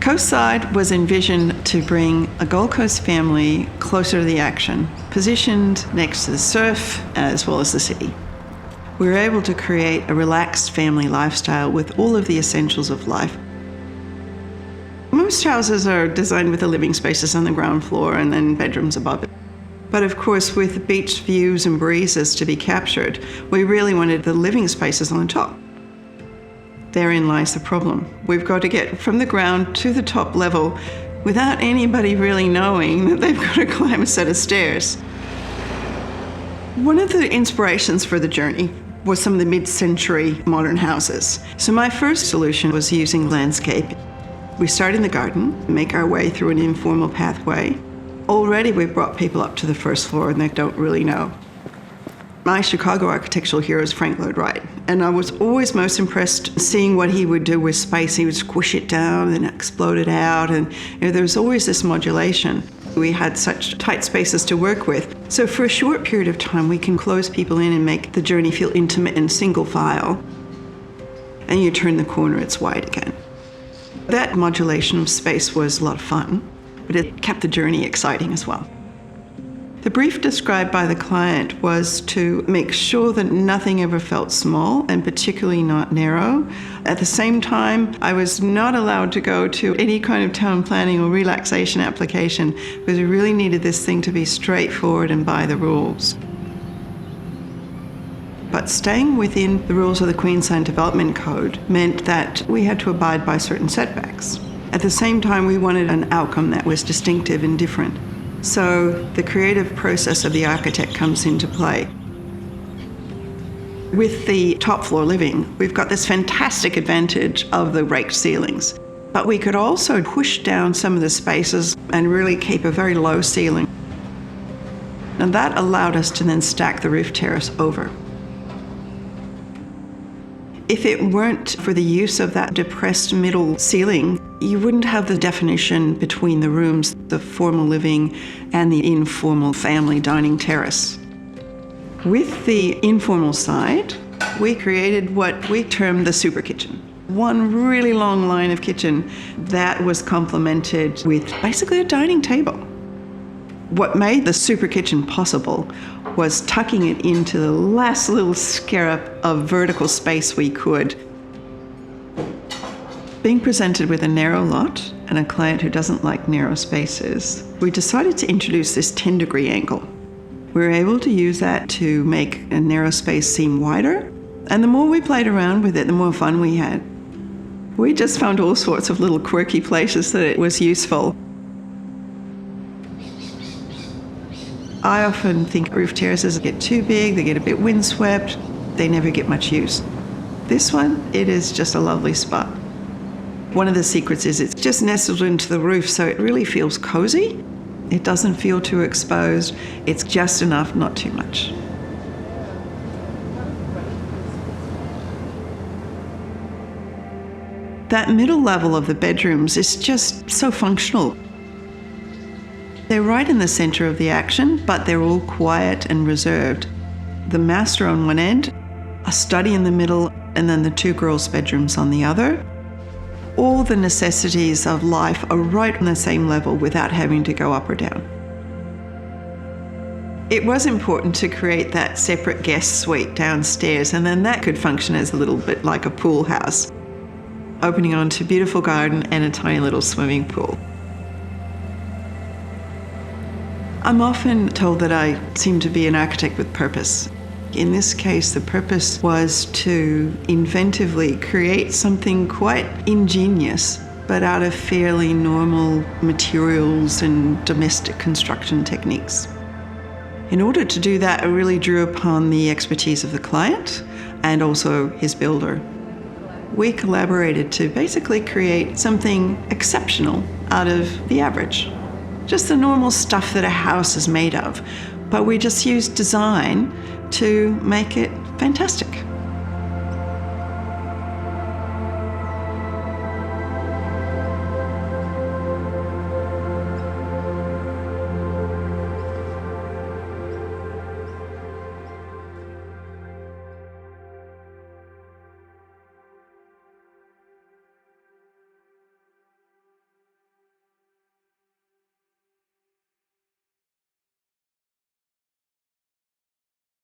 Coastside was envisioned to bring a Gold Coast family closer to the action, positioned next to the surf as well as the city. We were able to create a relaxed family lifestyle with all of the essentials of life. Most houses are designed with the living spaces on the ground floor and then bedrooms above it. But of course, with beach views and breezes to be captured, we really wanted the living spaces on the top. Therein lies the problem. We've got to get from the ground to the top level without anybody really knowing that they've got to climb a set of stairs. One of the inspirations for the journey was some of the mid-century modern houses. So my first solution was using landscape. We start in the garden, make our way through an informal pathway. Already we've brought people up to the first floor and they don't really know. My Chicago architectural hero is Frank Lloyd Wright, and I was always most impressed seeing what he would do with space. He would squish it down and explode it out, and there was always this modulation. We had such tight spaces to work with. So for a short period of time, we can close people in and make the journey feel intimate and single file. And you turn the corner, it's wide again. That modulation of space was a lot of fun, but it kept the journey exciting as well. The brief described by the client was to make sure that nothing ever felt small, and particularly not narrow. At the same time, I was not allowed to go to any kind of town planning or relaxation application because we really needed this thing to be straightforward and by the rules. But staying within the rules of the Queensland Development Code meant that we had to abide by certain setbacks. At the same time, we wanted an outcome that was distinctive and different. So the creative process of the architect comes into play. With the top floor living, we've got this fantastic advantage of the raked ceilings, but we could also push down some of the spaces and really keep a very low ceiling. And that allowed us to then stack the roof terrace over. If it weren't for the use of that depressed middle ceiling, you wouldn't have the definition between the rooms, the formal living and the informal family dining terrace. With the informal side, we created what we termed the super kitchen. One really long line of kitchen that was complemented with basically a dining table. What made the super kitchen possible was tucking it into the last little scarab of vertical space we could. Being presented with a narrow lot and a client who doesn't like narrow spaces, we decided to introduce this 10-degree angle. We were able to use that to make a narrow space seem wider, and the more we played around with it, the more fun we had. We just found all sorts of little quirky places that it was useful. I often think roof terraces get too big, they get a bit windswept, they never get much use. This one, it is just a lovely spot. One of the secrets is it's just nestled into the roof, so it really feels cozy. It doesn't feel too exposed. It's just enough, not too much. That middle level of the bedrooms is just so functional. They're right in the center of the action, but they're all quiet and reserved. The master on one end, a study in the middle, and then the two girls' bedrooms on the other. All the necessities of life are right on the same level without having to go up or down. It was important to create that separate guest suite downstairs, and then that could function as a little bit like a pool house, opening onto a beautiful garden and a tiny little swimming pool. I'm often told that I seem to be an architect with purpose. In this case, the purpose was to inventively create something quite ingenious, but out of fairly normal materials and domestic construction techniques. In order to do that, I really drew upon the expertise of the client and also his builder. We collaborated to basically create something exceptional out of the average. Just the normal stuff that a house is made of, but we just used design to make it fantastic.